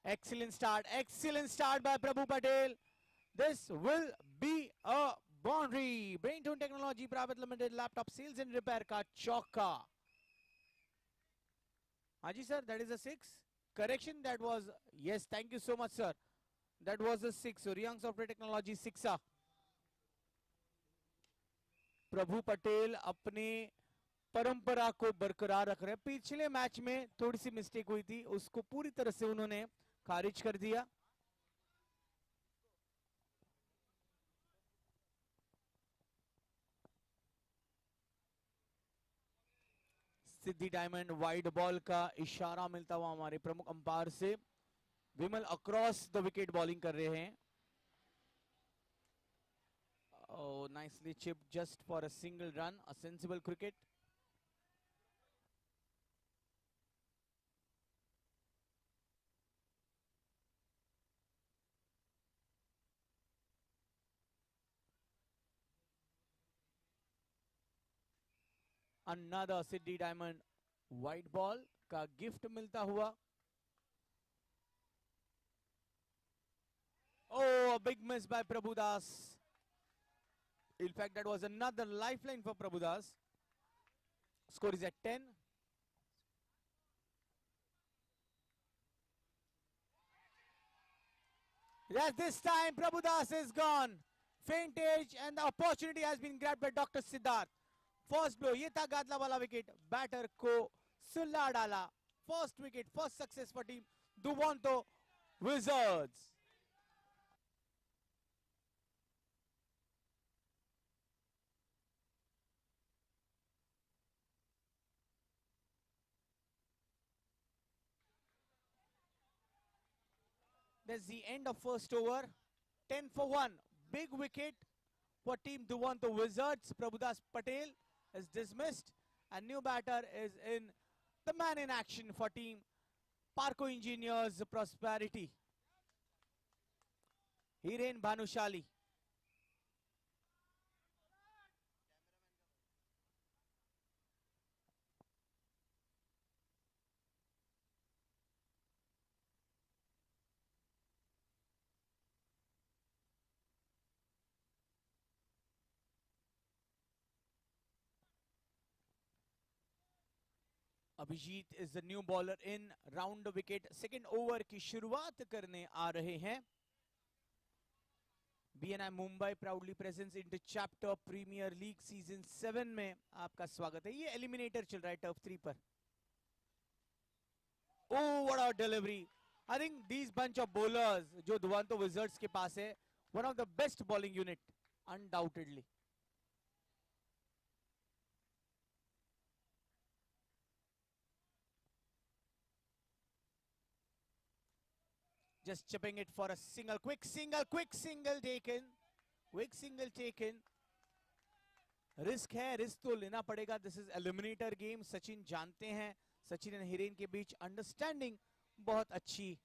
Excellent start by Prabhu Patel. This will be a boundary. Braintone Technology Private Limited laptop sales and repair ka chauka. Haji sir, that is a 6. Correction, that was, yes, thank you so much sir. That was a 6. So Riyang Software Technology 6. प्रभु पटेल अपने परंपरा को बरकरार रख रहे हैं. पिछले match में थोड़ी सी मिस्टेक हुई थी, उसको पूरी तरह से उन्होंने खारिज कर दिया. सिद्धि डायमंड वाइड बॉल का इशारा मिलता हुआ हमारे प्रमुख अंपायर से. विमल अक्रॉस द विकेट बॉलिंग कर रहे हैं. Oh, nicely chipped just for a single run. A sensible cricket. Another Siddhi Diamond white ball का गिफ्ट मिलता हुआ. Oh, a big miss by Prabhudas. In fact, that was another lifeline for Prabhudas. Score is at 10. Yes, this time Prabhudas is gone. Faintage and the opportunity has been grabbed by Dr. Siddharth. First blow, ये था गादला वाला wicket. Batter को सुल्ला डाला. First wicket, first success for team Duvanto Wizards. That's the end of first over. 10 for 1. Big wicket for team Duvanto Wizards. Prabhudas Patel is dismissed. And new batter is in the man in action for team Parco Engineers Prosperity. Hiren Bhanushali. Abhijit is the new bowler in round the wicket. Second over की शुरुआत करने आ रहे हैं. BNI Mumbai proudly presents into chapter Premier League season 7 में आपका स्वागत है. ये एलिमिनेटर चल रहा है टर्फ 3 पर. Oh, what a delivery. I think these bunch of bowlers जो दुवांतो Wizards के पास है, one of the best bowling unit undoubtedly. Just chipping it for a single, quick single taken. Quick single taken. Risk है, risk तो लेना पड़ेगा. This is eliminator game. Sachin जानते हैं, सचिन और हिरेन के बीच अंडरस्टैंडिंग बहुत अच्छी.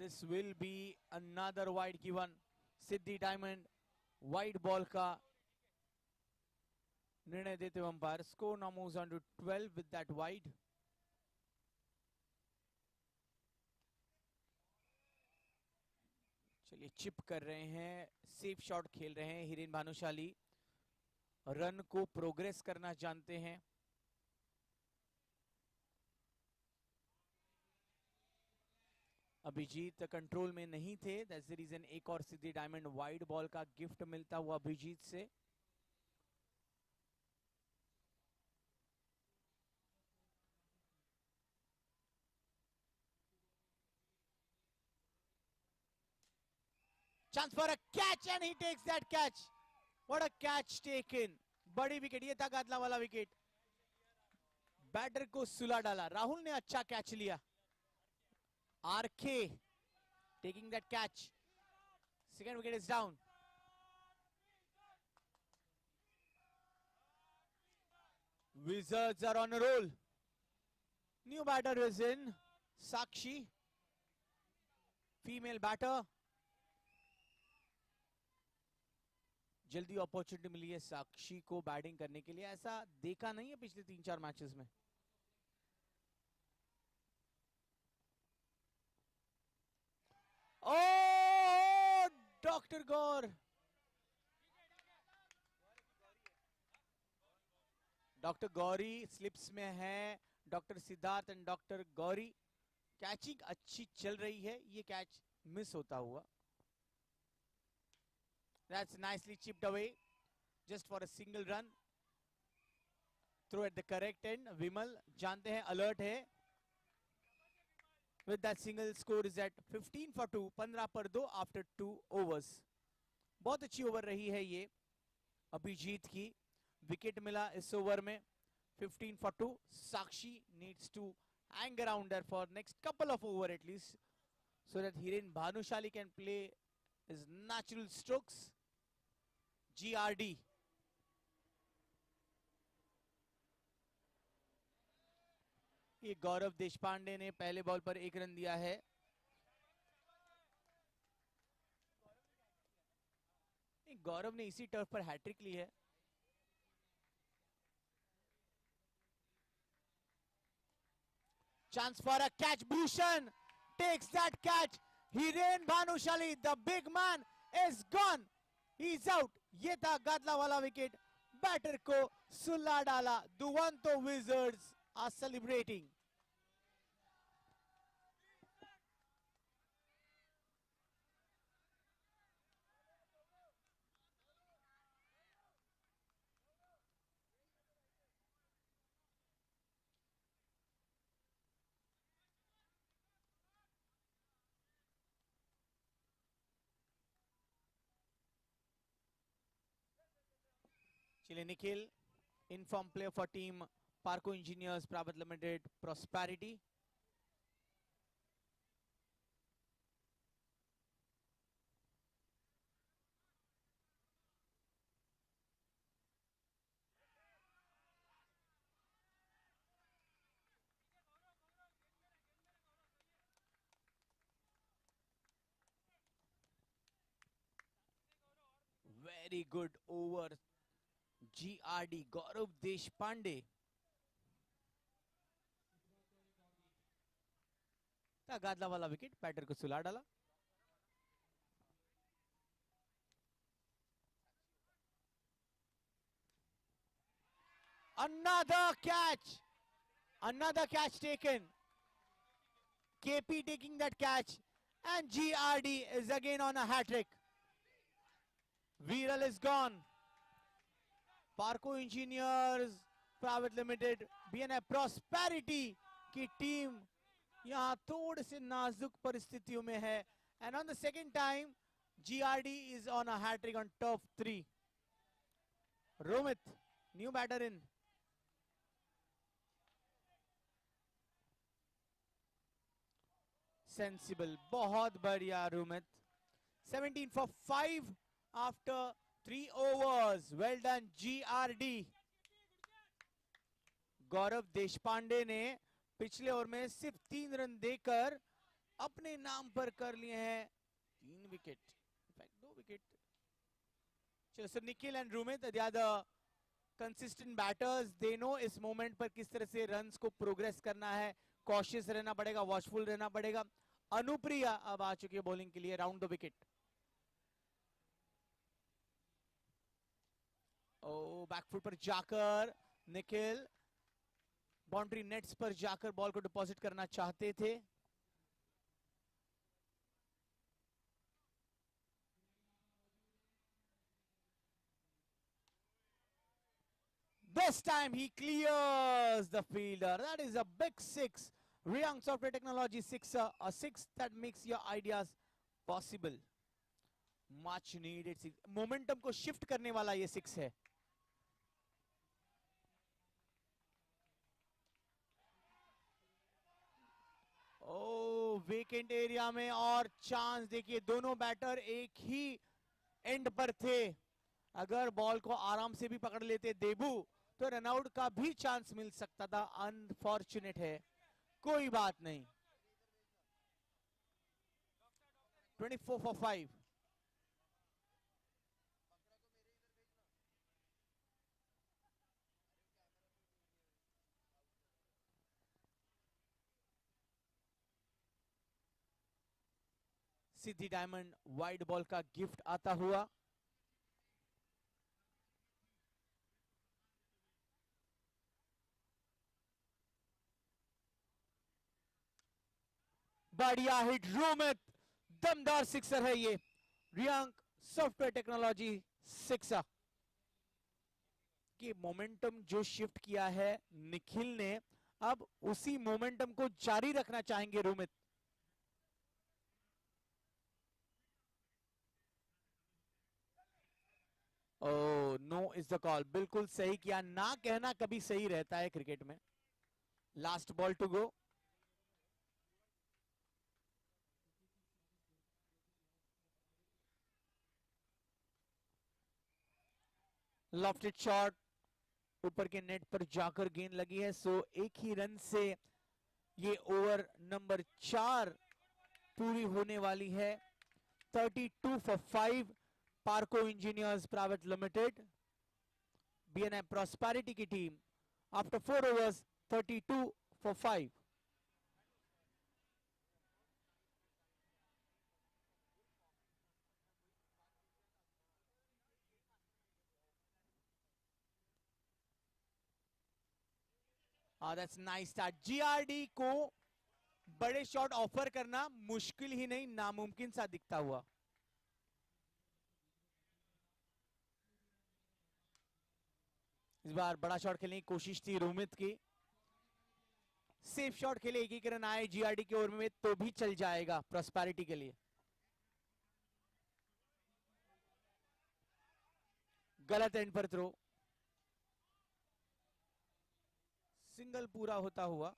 This will be another wide given. Siddhi diamond wide ball का निर्णय देते हुए umpire. Score now moves on to 12 with that wide. चलिए चिप कर रहे हैं, सेफ शॉट खेल रहे हैं हिरेन भानुशाली. रन को प्रोग्रेस करना जानते हैं. अभिजीत कंट्रोल में नहीं थे. दैट्स द रीजन एक और सिद्धि डायमंड वाइड बॉल का गिफ्ट मिलता हुआ अभिजीत से. Chance for a catch and he takes that catch. What a catch taken. बड़ी विकेट. ये था गादला वाला विकेट. बैटर को सुला डाला. राहुल ने अच्छा कैच लिया. RK taking that catch. Second wicket is down. Wizards are on a roll. New batter is in. Sakshi. Female batter. जल्दी अपॉर्चुनिटी मिली है साक्षी को बैटिंग करने के लिए, ऐसा देखा नहीं है पिछले 3-4 मैचेस में। ओ डॉक्टर गौर, डॉक्टर गौरी स्लिप्स में है, doctor Siddharth and doctor Gauri. Catching अच्छी चल रही है, ये कैच मिस होता हुआ। That's nicely chipped away just for a single run. Throw at the correct end. विमल जानते हैं अलर्ट है। With that single score is at 15 for 2, 15 पर 2 after 2 overs. बहुत अच्छी ओवर रही है ये अभिजीत की। विकेट मिला इस ओवर में 15 for 2. Sakshi needs to hang around there for next couple of over at least, so that Hiren Bhanushali can play his natural strokes. GRD. ये गौरव देशपांडे ने पहले बॉल पर 1 रन दिया है। गौरव ने इसी टर्फ पर हैट्रिक ली है। Chance for a catch. Bhushan takes that catch. Hiren Bhanushali, the big man, is gone. He's out. ये था गादला वाला विकेट, बैटर को सुला डाला। दुवंतो wizards are celebrating. Chile Nikhil, inform player for team Parco Engineers Private Limited Prosperity. Very good over. GRD गौरव देशपांडे गादला वाला wicket, batter को सुला डाला। Another catch taken. KP taking that catch, and GRD is again on a hat-trick. Viral is gone. Parco Engineers Private Limited BNI Prosperity की team यहाँ थोड़े से नाजुक परिस्थितियों में है, and on the second time GRD is on a hat-trick on turf 3. Romit, new batter in. Sensible, बहुत बढ़िया Romit. 17 for 5 after 3 overs. Well done GRD. गौरव देशपांडे ने पिछले ओवर में सिर्फ 3 रन देकर अपने नाम पर कर लिए हैं 3 विकेट, इनफैक्ट 2 विकेट। चलो sir, Nikhil and Romit, they are the consistent batters. They know इस मोमेंट पर किस तरह से रन्स को प्रोग्रेस करना है, कॉशियस रहना पड़ेगा, वॉचफुल रहना पड़ेगा। अनुप्रिया अब आ चुकी है बॉलिंग के लिए round the wicket. Oh back foot पर जाकर निखिल बाउंड्री नेट्स पर जाकर बॉल को डिपॉजिट करना चाहते थे। This time he clears the fielder. That is a big 6. Riyang Software Technology sixer, a 6 that makes your ideas possible. Much needed 6. Momentum को shift करने वाला ये 6 है। ओ वेकेंट एरिया में और चांस देखिए, दोनों बैटर एक ही एंड पर थे। अगर बॉल को आराम से भी पकड़ लेते देबू तो रनआउट का भी चांस मिल सकता था। अनफॉर्चुनेट है, कोई बात नहीं। 24 for 5। Siddhi diamond wide ball का गिफ्ट आता हुआ। बढ़िया हिट रोमित, दमदार सिक्सर है ये। रियांक सॉफ्टवेयर टेक्नोलॉजी सिक्सर। कि मोमेंटम जो शिफ्ट किया है निखिल ने, अब उसी मोमेंटम को जारी रखना चाहेंगे Romit. Oh no is the call, बिल्कुल सही किया। ना कहना कभी सही रहता है क्रिकेट में। Last ball to go. Lofted shot, ऊपर के नेट पर जाकर गेंद लगी है। सो एक ही रन से ये ओवर नंबर 4 पूरी होने वाली है। 32 for 5 Parco engineers private limited, BNI prosperity की team after 4 overs 32 for 5। That's nice start. GRD को बड़े शॉट ऑफर करना मुश्किल ही नहीं, नामुमकिन सा दिखता हुआ। इस बार बड़ा शॉट खेलने की कोशिश थी रोमित की। सेफ शॉट खेले, एक ही रन आए जीआरडी के ओवर में तो भी चल जाएगा प्रॉस्पेरिटी के लिए। गलत एंड पर थ्रो, सिंगल पूरा होता हुआ।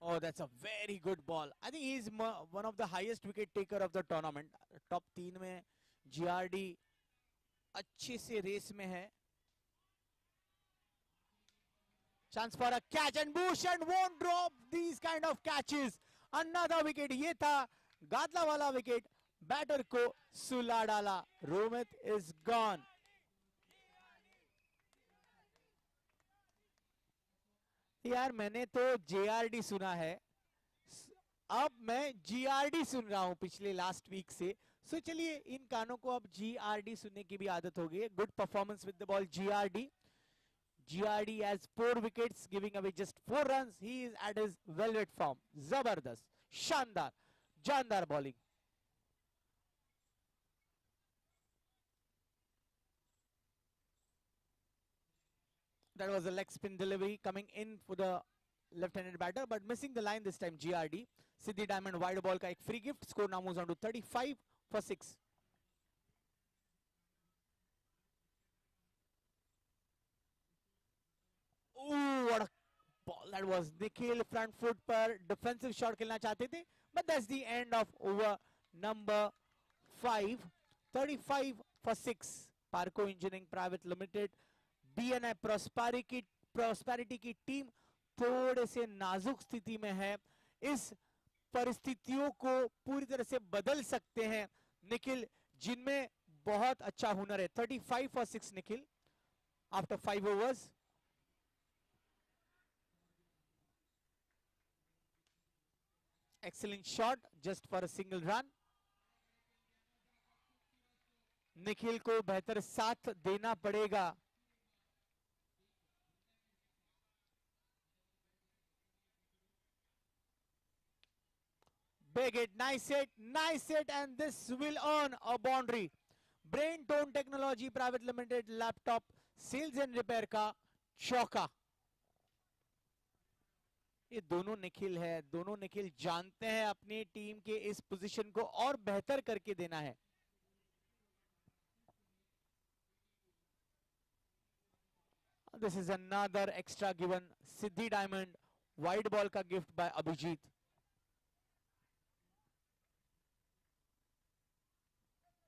Oh, that's a very good ball. I think he is one of the highest wicket taker of the tournament. Top 3 में जीआरडी अच्छे से रेस में है। Chance for a catch and Bush and won't drop these kind of catches. Another wicket. ये था गादला वाला wicket, batter को सुला डाला। Romit is gone. यार मैंने तो जेआरडी सुना है, अब मैं जीआरडी सुन रहा हूं पिछले लास्ट वीक से। सो चलिए इन कानों को अब जीआरडी सुनने की भी आदत हो गई है। Good performance with the ball GRD. GRD has 4 wickets, giving away just 4 runs. He is at his velvet form. जबरदस्त, शानदार, जानदार bowling. That was a leg spin delivery coming in for the left-handed batter, but missing the line this time. GRD. Siddhi Diamond wide ball का एक free gift. Score now moves on to 35 for 6. Ooh, what a ball that was. Nikhil front foot पर defensive shot खेलना चाहते थे, but that's the end of over number 5. 35 for 6. Parco Engineering Private Limited, BNI prosperity की team थोड़े से नाजुक स्थिति में है। इस परिस्थितियों को पूरी तरह से बदल सकते हैं निखिल, जिनमें बहुत अच्छा हुनर है। 35 for 6 Nikhil after 5 overs. Excellent shot just for a single run. Nikhil को बेहतर साथ देना पड़ेगा। Big hit, nice hit, and this will earn a boundary. Brain Tone Technology Private Limited laptop sales and repair का चौका। ये दोनों निखिल है, दोनों निखिल जानते हैं अपनी टीम के इस पोजीशन को और बेहतर करके देना है। This is another extra given. Siddhi diamond wide ball का gift by Abhijit.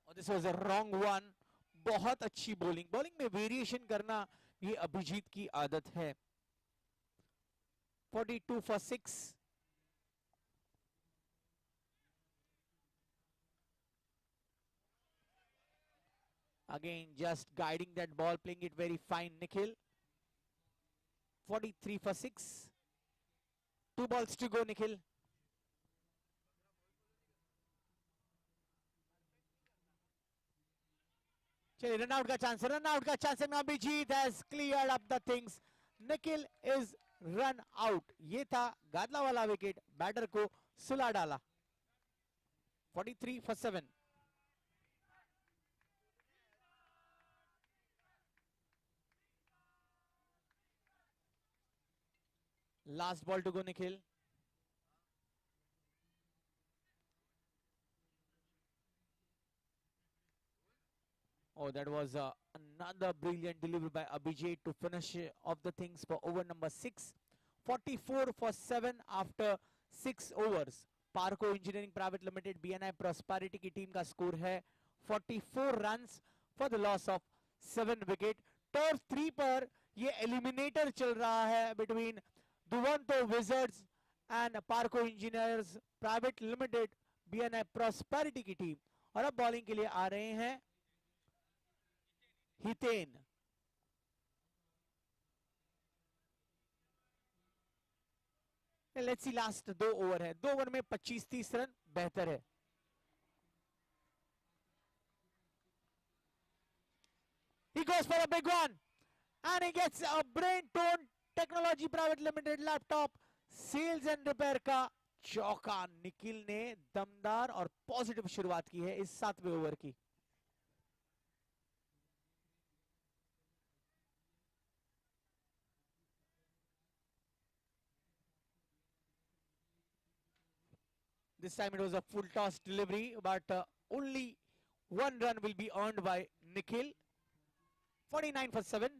This was a wrong one. बहुत अच्छी बॉलिंग, बॉलिंग में वेरिएशन करना ये अभिजीत की आदत है। 42 for 6. Again, just guiding that ball, playing it very fine, Nikhil. 43 for 6. 2 balls to go, Nikhil. चलिए रन आउट का चांस है. Abhijit has cleared up the things. Nikhil is run out. ये था गादला वाला विकेट, बैटर को सुला डाला. 43 for 7. Last ball to go, Nikhil. Oh, that was another brilliant delivery by Abhijit to finish off the things for over number 6. 44 for 7 after 6 overs. Parco engineering private limited BNI prosperity की team का score है 44 runs for the loss of 7 wicket. Turf 3 पर ये eliminator चल रहा है between Duvanto wizards and Parco engineers private limited BNI prosperity की team. और अब बॉलिंग के लिए आ रहे हैं Hiten. Let's see last 2 over है. 2 ओवर में 25-30 रन बेहतर है. He goes for a big one and he gets a Brainton Technology Private Limited laptop sales and repair का चौका. निखिल ने दमदार और पॉजिटिव शुरुआत की है इस 7वें ओवर की. This time it was a full toss delivery, but only 1 run will be earned by Nikhil. 49 for 7.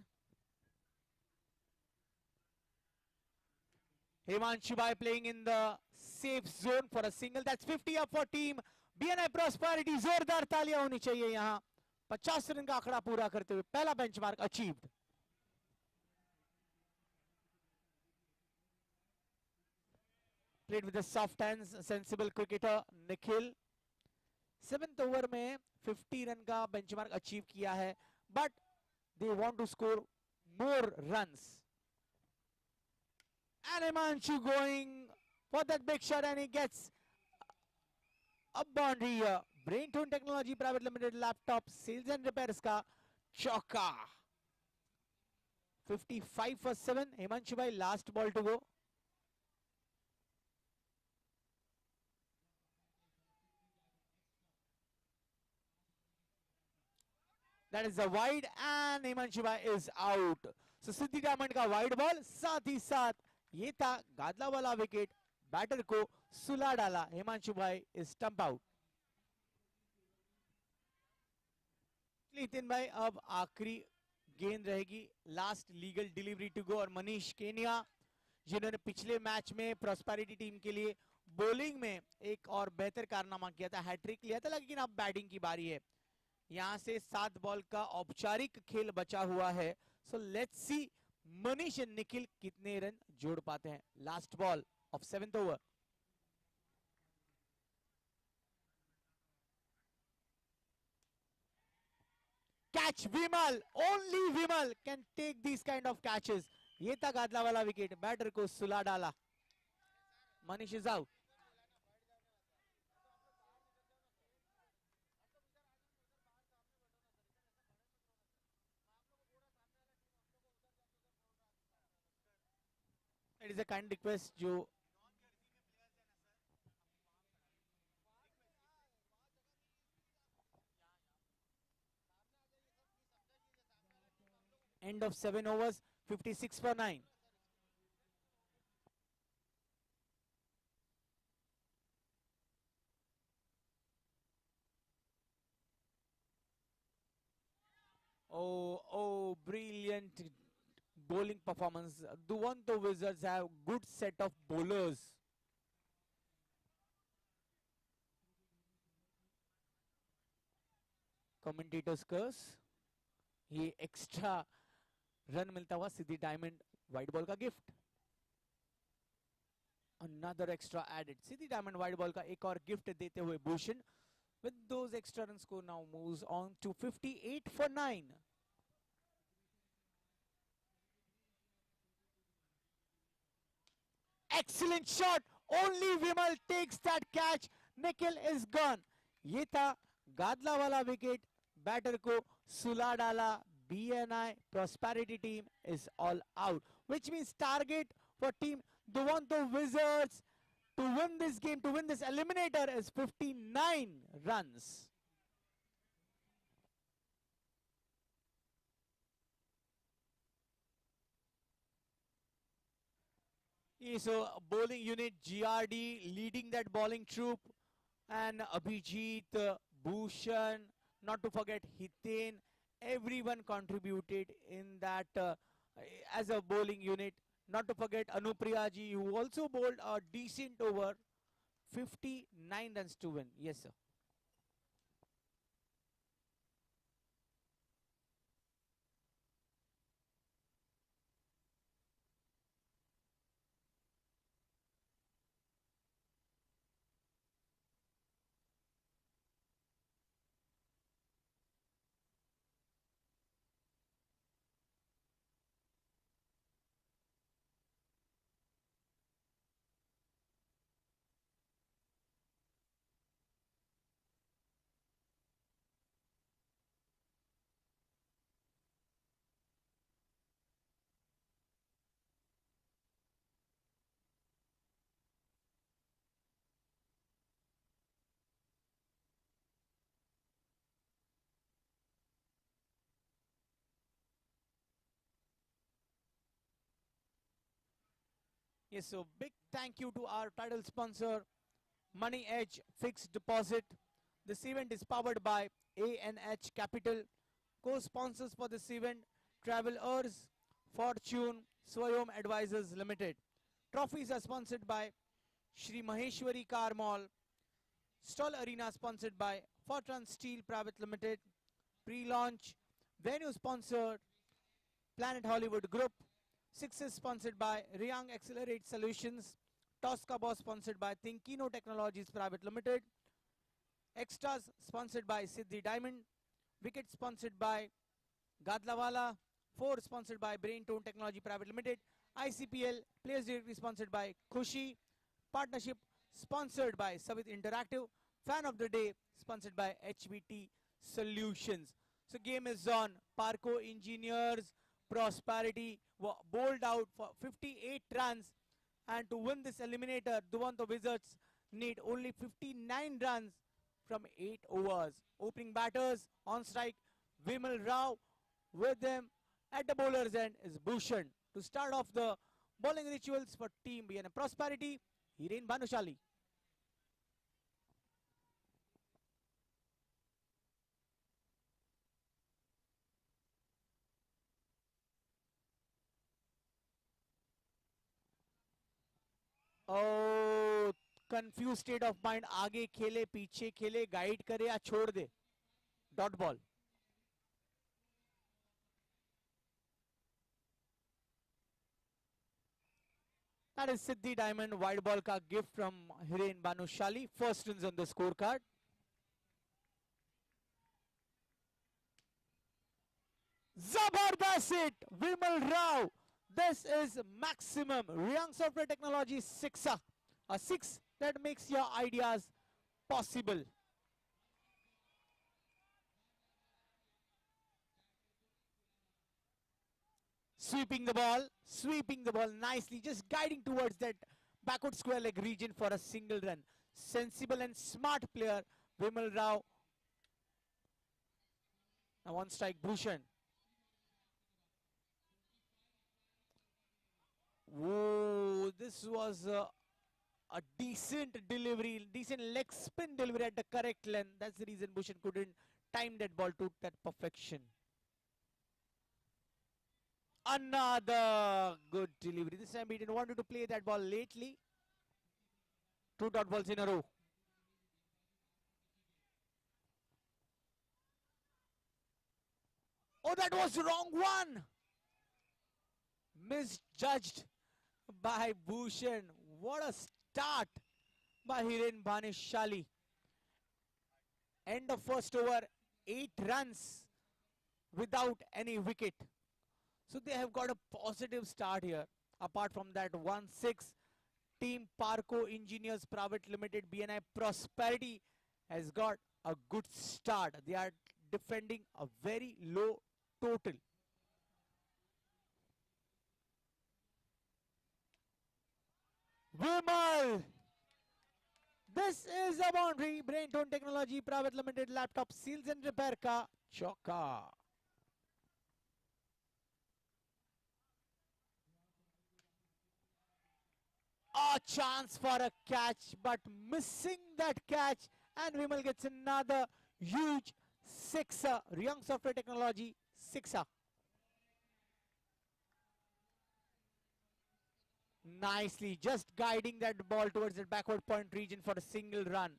Himanshu Bhai playing in the safe zone for a single. That's 50 up for team BNI Prosperity. जोरदार तालियां होनी चाहिए यहां. 50 run का आंकड़ा पूरा करते हुए पहला benchmark achieved. Played with the soft hands, sensible cricketer Nikhil. 7th over में 50 रन का बेंचमार्क अचीव किया है, but they want to score more runs. And Himanshu going for that big shot and he gets a boundary here. Brainton Technology Private Limited laptop sales and repairs का चौका. 55 for 7. Himanshu Bhai last ball to go. That is a wide and Himanshu Bhai is out. So Siddhi diamond का wide ball, साथ ही साथ ये था गादला वाला wicket, batter को सुला डाला. हिमांशु भाई इज स्टंप आउट. नितिन भाई अब आखिरी गेंद रहेगी, last legal delivery to go. और मनीष केनिया जिन्होंने पिछले मैच में प्रॉस्पेरिटी टीम के लिए बॉलिंग में एक और बेहतर कारनामा किया था, हैट्रिक लिया था, लेकिन अब बैटिंग की बारी है. यहां से 7 बॉल का औपचारिक खेल बचा हुआ है. So let's see Manish and Nikhil कितने रन जोड़ पाते हैं. Last ball of 7th over. Catch Vimal, only Vimal can take this kind of catches. ये था गादला वाला विकेट, बैटर को सुला डाला. Manish is out. It is a kind request जो end of 7 overs, 56 for 9. Oh, brilliant bowling performance. Duvanto Wizards have good set of bowlers. Commentators curse. ये extra run मिलता हुआ सिद्धि डायमंड वाइट बॉल का gift. Another extra added. Siddhi diamond wide ball का एक और gift देते हुए Bhushan. With those extra runs, score now moves on to 58 for 9. Excellent shot. Only Vimal takes that catch. Nikhil is gone. ये था गादला वाला विकेट. बैटर को सुला डाला. BNI Prosperity team is all out, which means target for team Duvanto Wizards to win this game, to win this eliminator, is 59 runs. So bowling unit GRD leading that bowling troop, and Abhijit, Bhushan, not to forget Hiten, everyone contributed in that as a bowling unit. Not to forget Anupriya ji, who also bowled a decent over. 59 runs to win. Yes, sir. Yes, so big thank you to our title sponsor, Money Edge Fixed Deposit. This event is powered by ANH Capital. Co-sponsors for this event, Travelers, Fortune, Swayom Advisors Limited. Trophies are sponsored by Shri Maheshwari Car Mall. Stall Arena sponsored by Fortran Steel Private Limited. Pre-launch venue sponsored Planet Hollywood Group. Success sponsored by Riyang Accelerate Solutions. Tosca Boss sponsored by Thinkino Technologies Private Limited. Extras sponsored by Siddhi Diamond. Wicket sponsored by Gadlawala. 4 sponsored by Brain Tone Technology Private Limited. ICPL Players Directory sponsored by Khushi. Partnership sponsored by Savit Interactive. Fan of the Day sponsored by HBT Solutions. So game is on. Parco Engineers Prosperity were bowled out for 58 runs, and to win this eliminator, Duvanto Wizards need only 59 runs from 8 overs. Opening batters on strike, Vimal Rao. With them at the bowler's end is Bhushan. To start off the bowling rituals for Team BNI Prosperity, Hiren Bhanushali. Oh, confused state of mind. आगे खेले पीछे खेले guide करे या छोड़ दे. Dot ball. That is Siddhi Diamond wide ball ka gift from Hiren Bhanushali. First runs on the scorecard. Zabardast hit, Vimal Rao. This is maximum. Riyang Software Technology 6. A 6 that makes your ideas possible. Sweeping the ball nicely, just guiding towards that backward square leg region for a single run. Sensible and smart player, Vimal Rao. Now one strike, Bhushan. Whoa, this was a decent delivery, decent leg spin delivery at the correct length. That's the reason Bhushan couldn't time that ball to that perfection. Another good delivery. This time he didn't want to play that ball lately. 2 dot balls in a row. Oh, that was the wrong one. Misjudged by Bhushan. What a start by Hiren Bhanushali. End of first over, 8 runs without any wicket. So they have got a positive start here. Apart from that, 1-6. Team Parco Engineers Private Limited, BNI Prosperity, has got a good start. They are defending a very low total. Vimal! This is a boundary. Brainstone Technology Private Limited laptop seals and repair ka chauka. A chance for a catch, but missing that catch, and Vimal gets another huge sixer. Young Software Technology sixer. Nicely, just guiding that ball towards the backward point region for a single run.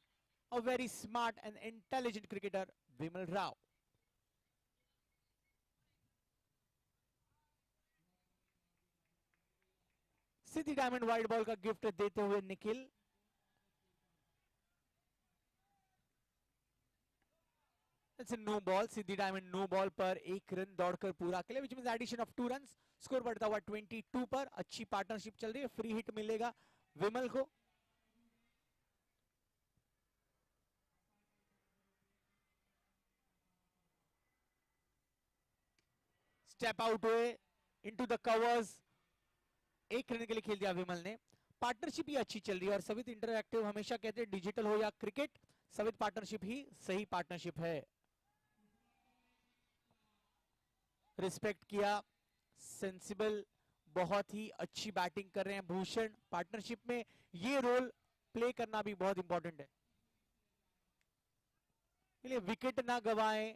A very smart and intelligent cricketer, Vimal Rao. सीधी diamond wide ball का gift देते हुए Nikhil. It's a no ball. सीधी diamond no ball पर एक run दौड़कर पूरा के लिए, which means addition of 2 runs. Score बढ़ता हुआ 22 पर. अच्छी पार्टनरशिप चल रही है. फ्री हिट मिलेगा विमल को. स्टेप आउट हुए इनटू द कवर्स. एक रन के लिए खेल दिया विमल ने. पार्टनरशिप ही अच्छी चल रही है और सवित इंटरएक्टिव हमेशा कहते हैं डिजिटल हो या क्रिकेट, सवित पार्टनरशिप ही सही पार्टनरशिप है. रिस्पेक्ट किया, सेंसिबल, बहुत ही अच्छी बैटिंग कर रहे हैं भूषण. पार्टनरशिप में ये रोल प्ले करना भी बहुत इंपॉर्टेंट है. इसलिए विकेट ना गवाएं,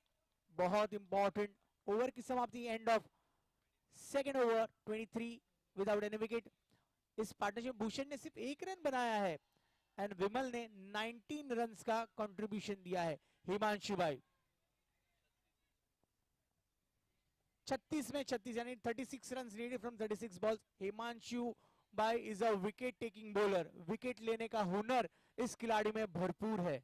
बहुत इंपॉर्टेंट. ओवर की समाप्ति, end of second over, 23 without any wicket. इस पार्टनरशिप भूषण ने सिर्फ एक रन बनाया है एंड विमल ने 19 रन्स का कंट्रीब्यूशन दिया है. हिमांशु भाई 36 में 36 यानी 36 runs needed from 36 balls. Himanshu भाई is a wicket taking bowler. Wicket लेने का हुनर इस खिलाड़ी में भरपूर है.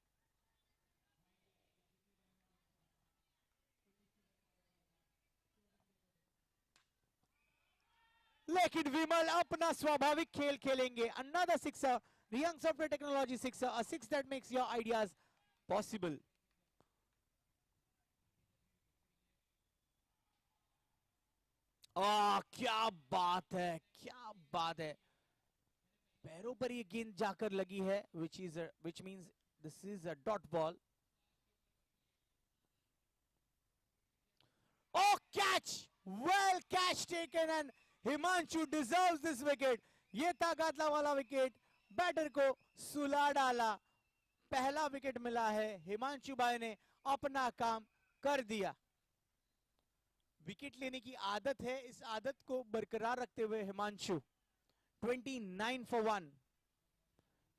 लेकिन विमल अपना स्वाभाविक खेल खेलेंगे. Another sixer, Young Software Technology sixer, a six that makes your ideas possible. क्या बात है, क्या बात है. पैरों पर ये गेंद जाकर लगी है, which means this is a dot ball. Oh, catch! Well catch taken and Himanshu deserves this wicket. ये ताकतला वाला विकेट बैटर को सुला डाला. पहला विकेट मिला है. हिमांशु भाई ने अपना काम कर दिया. विकेट लेने की आदत है, इस आदत को बरकरार रखते हुए हिमांशु 29 for 1.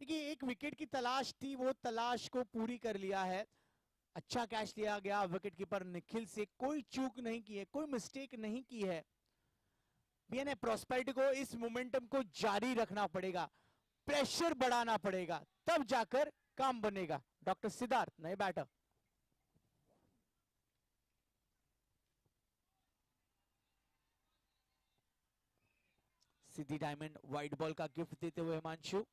देखिए एक विकेट की तलाश थी, वो तलाश को पूरी कर लिया है. अच्छा कैच लिया गया विकेट कीपर निखिल से. कोई चूक नहीं की है, कोई मिस्टेक नहीं की है. बीएनआई प्रॉस्पेरिटी को इस मोमेंटम को जारी रखना पड़ेगा, प्रेशर बढ़ाना पड़ेगा, तब जाकर काम बनेगा. डॉक्टर सिद्धार्थ नए बैटर. सीधी डायमंड वाइट बॉल का गिफ्ट देते हुए हिमांशु.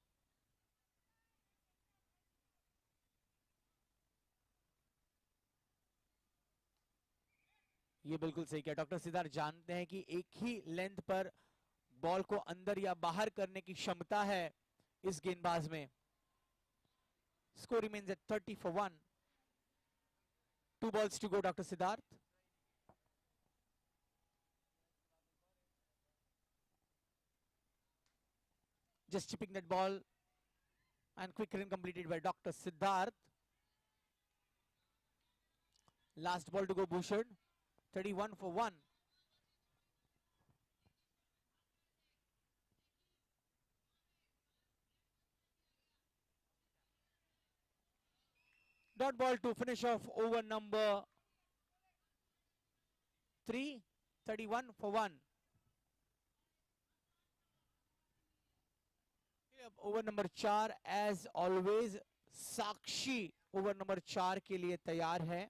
ये बिल्कुल सही किया. डॉक्टर सिद्धार्थ जानते हैं कि एक ही लेंथ पर बॉल को अंदर या बाहर करने की क्षमता है इस गेंदबाज में. Score remains at 30 for 1. 2 balls to go, Dr. Siddharth. Just chipping that ball and quick run completed by Dr. Siddharth. Last ball to go, Bhushan. 31 for 1. Dot ball to finish off over number 3. 31 for 1. Over number 4, as always, Sakshi over number 4 के लिए तैयार है।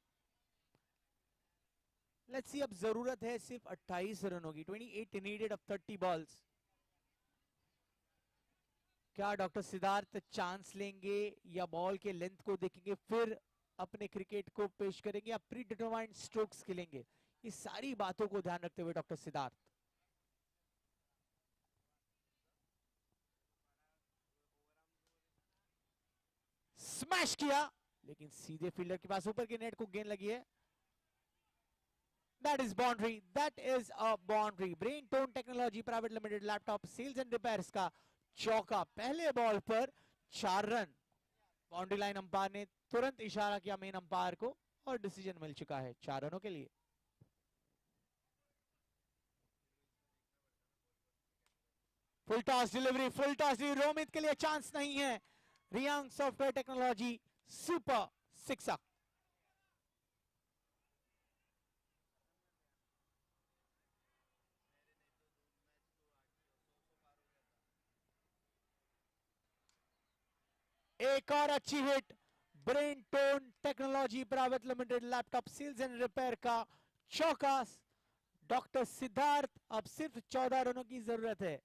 Let's see, अब जरूरत है सिर्फ 28 रनों की। 28 नीडेड ऑफ 30 बॉल्स। क्या डॉक्टर सिद्धार्थ चांस लेंगे या बॉल के लेंथ को देखेंगे फिर अपने क्रिकेट को पेश करेंगे, या प्री डिटरमाइंड स्ट्रोक्स खेलेंगे? इस सारी बातों को ध्यान रखते हुए डॉक्टर सिद्धार्थ स्मैश किया, लेकिन सीधे फील्डर के पास ऊपर के नेट को गेंद लगी है। That is boundary. That is a boundary. Brain Tone Technology Private Limited laptop sales and repairs का चौका। पहले बॉल पर 4 रन। बाउंड्री लाइन अंपायर ने तुरंत इशारा किया मेन अंपायर को और डिसीजन मिल चुका है 4 रनों के लिए। Full toss delivery, full toss delivery. Romit के लिए चांस नहीं है। Riang Software Technology super sixer. एक और अच्छी hit. Brain Tone Technology Private Limited laptop sales and repair का चौका। डॉक्टर सिद्धार्थ, अब सिर्फ 14 रनों की जरूरत है।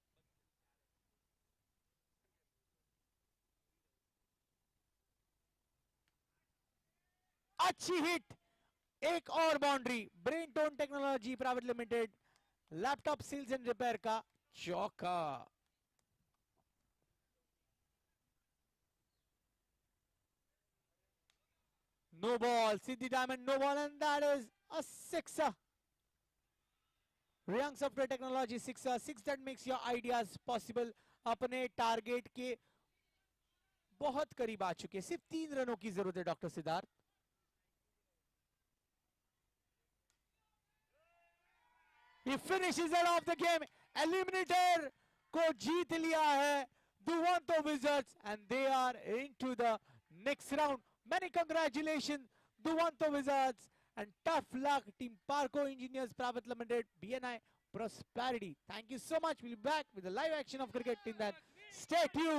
अच्छी हिट, एक और boundary. Brain Tone Technology Private Limited laptop sales and repair का चौका। No ball, Siddhi Diamond, no ball, and that is a sixer. Riyang Software Technology sixer, six that makes your ideas possible. अपने target के बहुत करीब आ चुके, सिर्फ 3 रनों की जरूरत है doctor Siddharth. He finishes it off the game. Eliminator को जीत लिया है Duvanto Wizards, and they are into the next round. Many congratulations, Duvanto Wizards, and tough luck, Team Parco Engineers Private Limited, BNI Prosperity. Thank you so much. We'll be back with the live action of cricket in that. Stay tuned.